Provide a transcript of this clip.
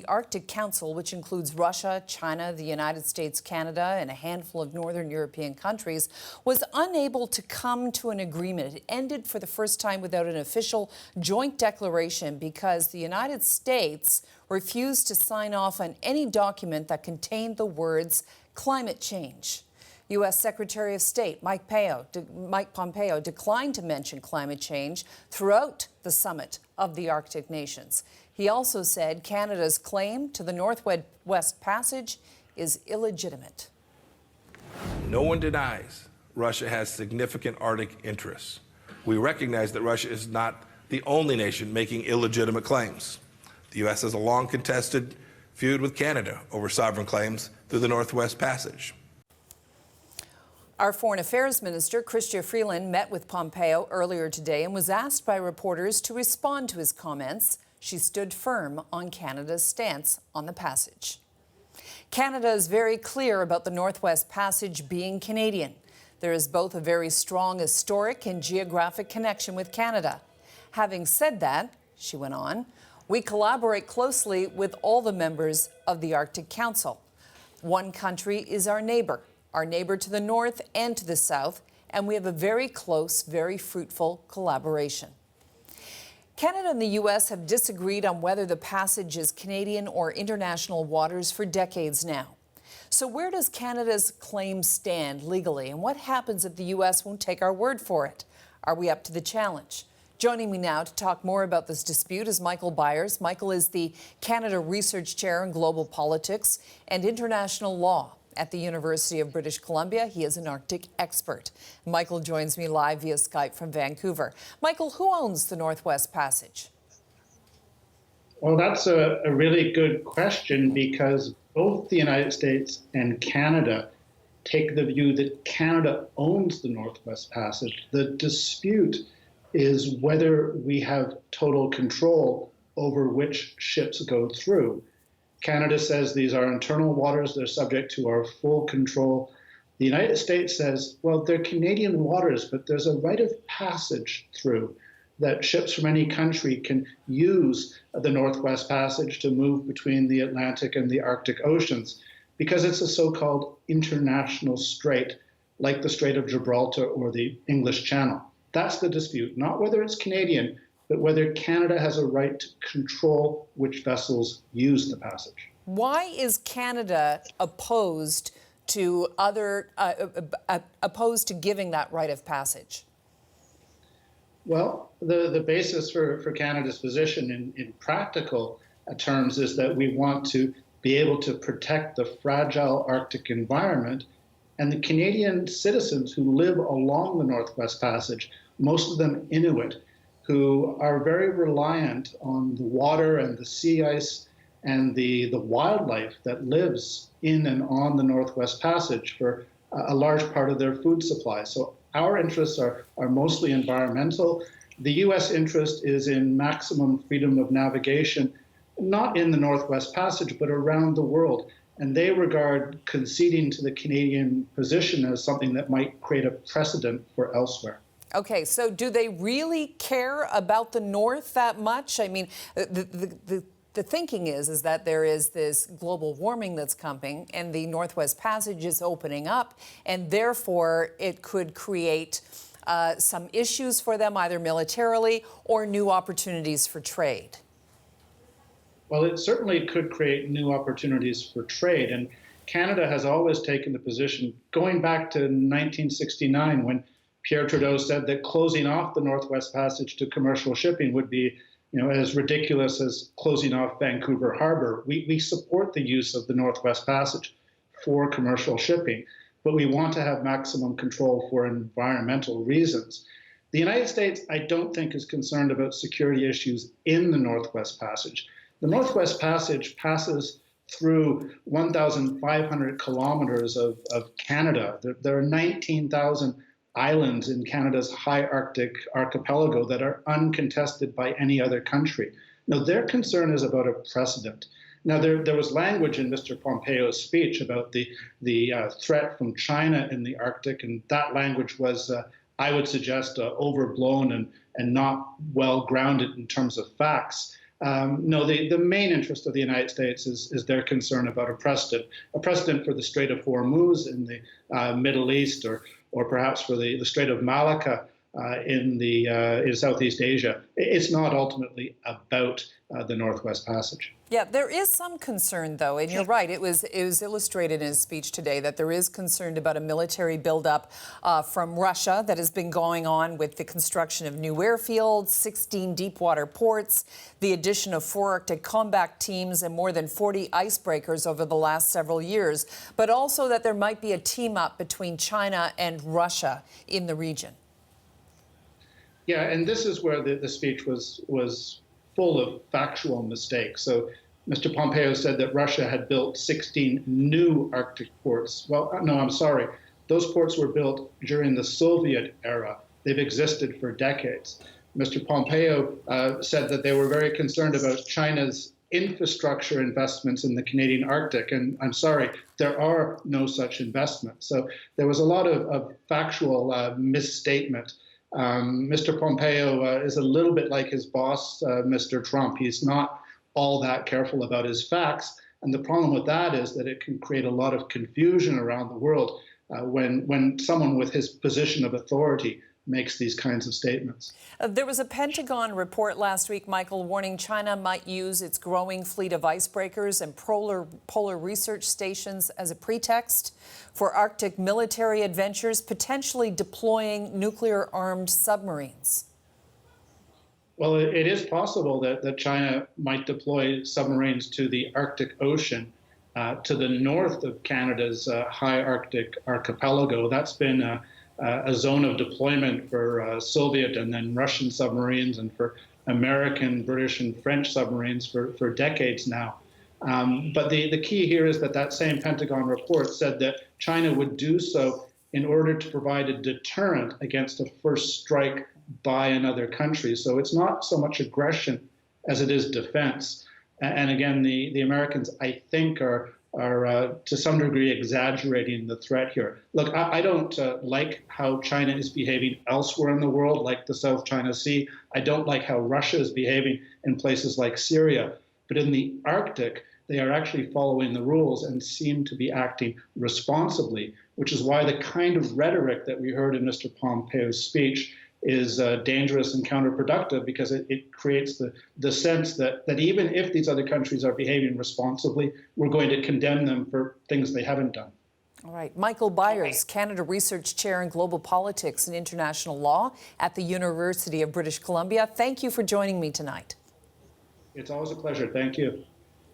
Arctic Council, which includes Russia, China, the United States, Canada, and a handful of northern European countries, was unable to come to an agreement. It ended for the first time without an official joint declaration because the United States refused to sign off on any document that contained the words climate change. U.S. Secretary of State Mike Pompeo declined to mention climate change throughout the summit of the Arctic nations. He also said Canada's claim to the Northwest Passage is illegitimate. No one denies Russia has significant Arctic interests. We recognize that Russia is not the only nation making illegitimate claims. The U.S. has a long contested feud with Canada over sovereign claims through the Northwest Passage. Our Foreign Affairs Minister, Chrystia Freeland, met with Pompeo earlier today and was asked by reporters to respond to his comments. She stood firm on Canada's stance on the passage. Canada is very clear about the Northwest Passage being Canadian. There is both a very strong historic and geographic connection with Canada. Having said that, she went on, we collaborate closely with all the members of the Arctic Council. One country is our neighbor to the north and to the south, and we have a very close, very fruitful collaboration. Canada and the U.S. have disagreed on whether the passage is Canadian or international waters for decades now. So where does Canada's claim stand legally, and what happens if the U.S. won't take our word for it? Are we up to the challenge? Joining me now to talk more about this dispute is Michael Byers. Michael is the Canada Research Chair in Global Politics and International Law at the University of British Columbia. He is an Arctic expert. Michael joins me live via Skype from Vancouver. Michael, who owns the Northwest Passage? Well, that's a really good question because both the United States and Canada take the view that Canada owns the Northwest Passage. The dispute is whether we have total control over which ships go through. Canada says these are internal waters, they're subject to our full control. The United States says, well, they're Canadian waters, but there's a right of passage through that ships from any country can use the Northwest Passage to move between the Atlantic and the Arctic Oceans because it's a so-called international strait, like the Strait of Gibraltar or the English Channel. That's the dispute, not whether it's Canadian, but whether Canada has a right to control which vessels use the passage. Why is Canada opposed to giving that right of passage? Well, the basis for Canada's position in practical terms is that we want to be able to protect the fragile Arctic environment, and the Canadian citizens who live along the Northwest Passage, most of them Inuit, who are very reliant on the water and the sea ice and the wildlife that lives in and on the Northwest Passage for a large part of their food supply. So our interests are mostly environmental. The U.S. interest is in maximum freedom of navigation, not in the Northwest Passage, but around the world. And they regard conceding to the Canadian position as something that might create a precedent for elsewhere. Okay, so do they really care about the North that much? I mean, the thinking is that there is this global warming that's coming and the Northwest Passage is opening up, and therefore it could create some issues for them, either militarily or new opportunities for trade. Well, it certainly could create new opportunities for trade. And Canada has always taken the position, going back to 1969, when Pierre Trudeau said that closing off the Northwest Passage to commercial shipping would be, as ridiculous as closing off Vancouver Harbor. We support the use of the Northwest Passage for commercial shipping, but we want to have maximum control for environmental reasons. The United States, I don't think, is concerned about security issues in the Northwest Passage. The Northwest Passage passes through 1,500 kilometers of Canada. There are 19,000 islands in Canada's high Arctic archipelago that are uncontested by any other country. Now, their concern is about a precedent. Now, there was language in Mr. Pompeo's speech about the threat from China in the Arctic, and that language was, I would suggest, overblown and not well grounded in terms of facts. No, the main interest of the United States is their concern about a precedent for the Strait of Hormuz in the Middle East, or perhaps for the Strait of Malacca in Southeast Asia. It's not ultimately about the Northwest Passage. Yeah, there is some concern, though, and you're right. It was illustrated in his speech today that there is concern about a military buildup from Russia that has been going on with the construction of new airfields, 16 deep-water ports, the addition of 4 Arctic combat teams, and more than 40 icebreakers over the last several years, but also that there might be a team-up between China and Russia in the region. Yeah, and this is where the speech was full of factual mistakes. So Mr. Pompeo said that Russia had built 16 new Arctic ports. Well, no, I'm sorry. Those ports were built during the Soviet era. They've existed for decades. Mr. Pompeo said that they were very concerned about China's infrastructure investments in the Canadian Arctic. And I'm sorry, there are no such investments. So there was a lot of factual misstatement. Mr. Pompeo is a little bit like his boss, Mr. Trump. He's not all that careful about his facts. And the problem with that is that it can create a lot of confusion around the world when someone with his position of authority makes these kinds of statements. There was a Pentagon report last week, Michael, warning China might use its growing fleet of icebreakers and polar research stations as a pretext for Arctic military adventures, potentially deploying nuclear-armed submarines. Well, it is possible that China might deploy submarines to the Arctic Ocean, to the north of Canada's high Arctic archipelago. That's been a zone of deployment for Soviet and then Russian submarines, and for American, British, and French submarines for decades now. But the key here is that same Pentagon report said that China would do so in order to provide a deterrent against a first strike by another country. So it's not so much aggression as it is defense. And again, the Americans, I think, are to some degree exaggerating the threat here. Look, I don't like how China is behaving elsewhere in the world, like the South China Sea. I don't like how Russia is behaving in places like Syria. But in the Arctic, they are actually following the rules and seem to be acting responsibly, which is why the kind of rhetoric that we heard in Mr. Pompeo's speech is dangerous and counterproductive, because it creates the sense that even if these other countries are behaving responsibly, we're going to condemn them for things they haven't done. All right. Michael Byers, Canada Research Chair in Global Politics and International Law at the University of British Columbia. Thank you for joining me tonight. It's always a pleasure. Thank you.